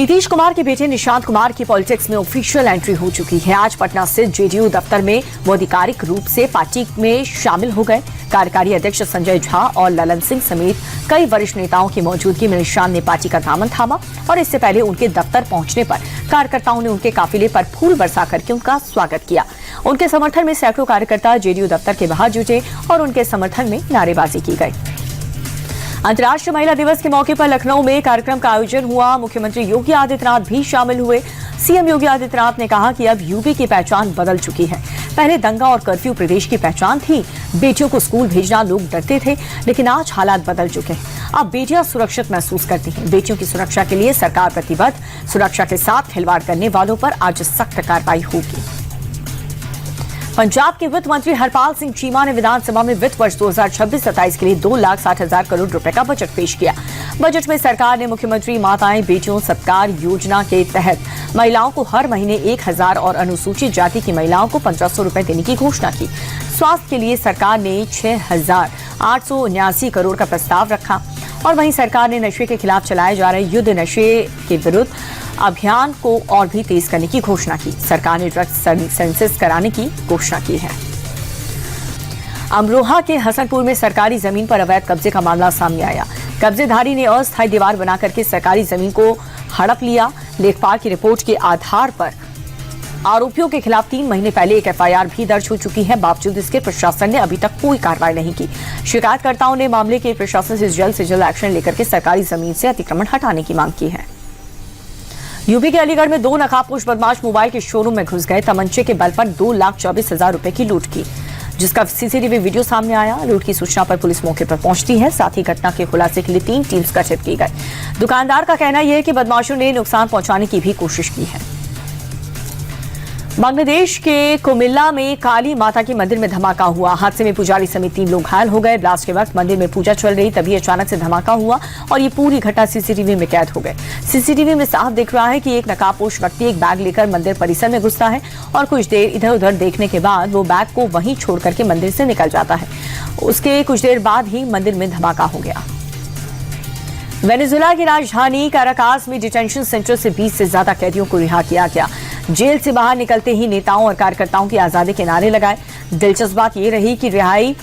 नीतीश कुमार के बेटे निशांत कुमार की पॉलिटिक्स में ऑफिशियल एंट्री हो चुकी है। आज पटना स्थित जेडीयू दफ्तर में वो आधिकारिक रूप से पार्टी में शामिल हो गए। कार्यकारी अध्यक्ष संजय झा और ललन सिंह समेत कई वरिष्ठ नेताओं की मौजूदगी में निशांत ने पार्टी का दामन थामा और इससे पहले उनके दफ्तर पहुंचने पर कार्यकर्ताओं ने उनके काफिले पर फूल बरसा करके उनका स्वागत किया। उनके समर्थन में सैकड़ों कार्यकर्ता जेडीयू दफ्तर के बाहर जुटे और उनके समर्थन में नारेबाजी की गई। अंतर्राष्ट्रीय महिला दिवस के मौके पर लखनऊ में कार्यक्रम का आयोजन हुआ। मुख्यमंत्री योगी आदित्यनाथ भी शामिल हुए। सीएम योगी आदित्यनाथ ने कहा कि अब यूपी की पहचान बदल चुकी है। पहले दंगा और कर्फ्यू प्रदेश की पहचान थी। बेटियों को स्कूल भेजना लोग डरते थे, लेकिन आज हालात बदल चुके हैं। अब बेटियां सुरक्षित महसूस करती हैं। बेटियों की सुरक्षा के लिए सरकार प्रतिबद्ध। सुरक्षा के साथ खिलवाड़ करने वालों पर आज सख्त कार्रवाई होगी। पंजाब के वित्त मंत्री हरपाल सिंह चीमा ने विधानसभा में वित्त वर्ष 2026-27 के लिए 2,60,000 करोड़ रुपए का बजट पेश किया। बजट में सरकार ने मुख्यमंत्री माताएं बेटियों सत्कार योजना के तहत महिलाओं को हर महीने 1,000 और अनुसूचित जाति की महिलाओं को 1,500 रुपए देने की घोषणा की। स्वास्थ्य के लिए सरकार ने 6,879 करोड़ का प्रस्ताव रखा और वहीं सरकार ने नशे के खिलाफ चलाए जा रहे युद्ध नशे के विरुद्ध अभियान को और भी तेज करने की घोषणा की। सरकार ने ड्रग्स सेंसस कराने की घोषणा की है। अमरोहा के हसनपुर में सरकारी जमीन पर अवैध कब्जे का मामला सामने आया। कब्जेधारी ने अस्थायी दीवार बना करके सरकारी जमीन को हड़प लिया। लेखपाल की रिपोर्ट के आधार पर आरोपियों के खिलाफ 3 महीने पहले एक एफआईआर भी दर्ज हो चुकी है। बावजूद इसके प्रशासन ने अभी तक कोई कार्रवाई नहीं की। शिकायतकर्ताओं ने मामले के प्रशासन से जल्द एक्शन लेकर के सरकारी जमीन से अतिक्रमण हटाने की मांग की है। यूपी के अलीगढ़ में 2 नकाबपोश बदमाश मोबाइल के शोरूम में घुस गए। तमंचे के बल पर 2,24,000 रुपए की लूट की, जिसका सीसीटीवी वीडियो सामने आया। लूट की सूचना पर पुलिस मौके पर पहुंचती है। साथ ही घटना के खुलासे के लिए 3 टीम्स गठित की गई। दुकानदार का कहना यह है कि बदमाशों ने नुकसान पहुंचाने की भी कोशिश की है। बांग्लादेश के कुमिल्ला में काली माता के मंदिर में धमाका हुआ। हादसे में पुजारी समेत 3 लोग घायल हो गए। ब्लास्ट के वक्त मंदिर में पूजा चल रही, तभी अचानक से धमाका हुआ और ये पूरी घटना सीसीटीवी में कैद हो गई। सीसीटीवी में साफ दिख रहा है कि एक नकाबपोश व्यक्ति एक बैग लेकर मंदिर परिसर में घुसता है और कुछ देर इधर उधर देखने के बाद वो बैग को वहीं छोड़ करके मंदिर से निकल जाता है। उसके कुछ देर बाद ही मंदिर में धमाका हो गया। वेनेजुएला की राजधानी काराकास में डिटेंशन सेंटर से 20 से ज्यादा कैदियों को रिहा किया गया। जेल से बाहर निकलते ही नेताओं और कार्यकर्ताओं की आजादी के नारे लगाए। दिलचस्प बात यह रही कि रिहाई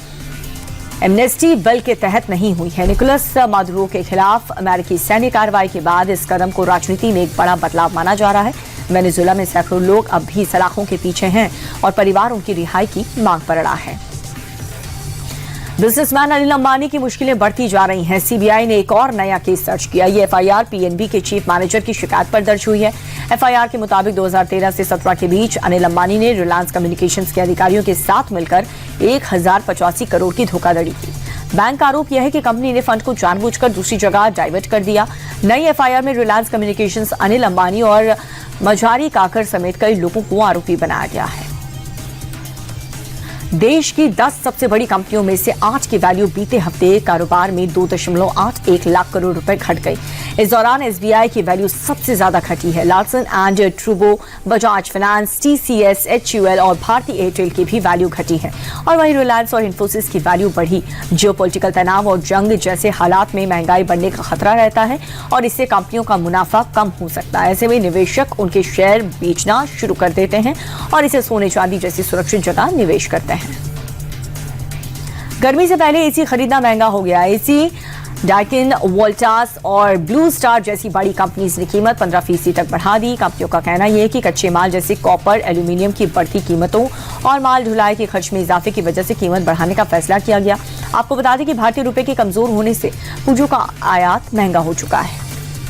एमनेस्टी बिल के तहत नहीं हुई है। निकोलस मादुरो के खिलाफ अमेरिकी सैन्य कार्रवाई के बाद इस कदम को राजनीति में एक बड़ा बदलाव माना जा रहा है। वेनेजुएला में सैकड़ों लोग अब भी सलाखों के पीछे हैं और परिवार उनकी रिहाई की मांग पर अड़ा है। बिजनेसमैन अनिल अंबानी की मुश्किलें बढ़ती जा रही हैं। सीबीआई ने एक और नया केस दर्ज किया। ये एफआईआर पीएनबी के चीफ मैनेजर की शिकायत पर दर्ज हुई है। एफआईआर के मुताबिक 2013 से 17 के बीच अनिल अंबानी ने रिलायंस कम्युनिकेशंस के अधिकारियों के साथ मिलकर 1,085 करोड़ की धोखाधड़ी की। बैंक का आरोप यह है कि कंपनी ने फंड को जानबूझकर दूसरी जगह डाइवर्ट कर दिया। नई एफआईआर में रिलायंस कम्युनिकेशंस, अनिल अंबानी और मझारी काकर समेत कई लोगों को आरोपी बनाया गया है। देश की 10 सबसे बड़ी कंपनियों में से 8 की वैल्यू बीते हफ्ते कारोबार में 2.81 लाख करोड़ रुपए घट गई। इस दौरान एसबीआई की वैल्यू सबसे ज्यादा घटी है। लार्सन एंड ट्रूबो, बजाज फाइनेंस, टीसीएस, एचयूएल और भारती एयरटेल की भी वैल्यू घटी है और वहीं रिलायंस और इन्फोसिस की वैल्यू बढ़ी। जियोपॉलिटिकल तनाव और जंग जैसे हालात में महंगाई बढ़ने का खतरा रहता है और इससे कंपनियों का मुनाफा कम हो सकता है। ऐसे में निवेशक उनके शेयर बेचना शुरू कर देते हैं और इसे सोने चांदी जैसी सुरक्षित जगह निवेश करते हैं। गर्मी से पहले एसी खरीदना महंगा हो गया। एसी, डाइकिन, वोल्टास और ब्लू स्टार जैसी बड़ी कंपनीज ने कीमत 15% तक बढ़ा दी। कंपनियों का कहना यह है कि कच्चे माल जैसे कॉपर, एल्यूमिनियम की बढ़ती कीमतों और माल ढुलाई के खर्च में इजाफे की वजह से कीमत बढ़ाने का फैसला किया गया। आपको बता दें कि भारतीय रुपए के कमजोर होने से पुंजों का आयात महंगा हो चुका है।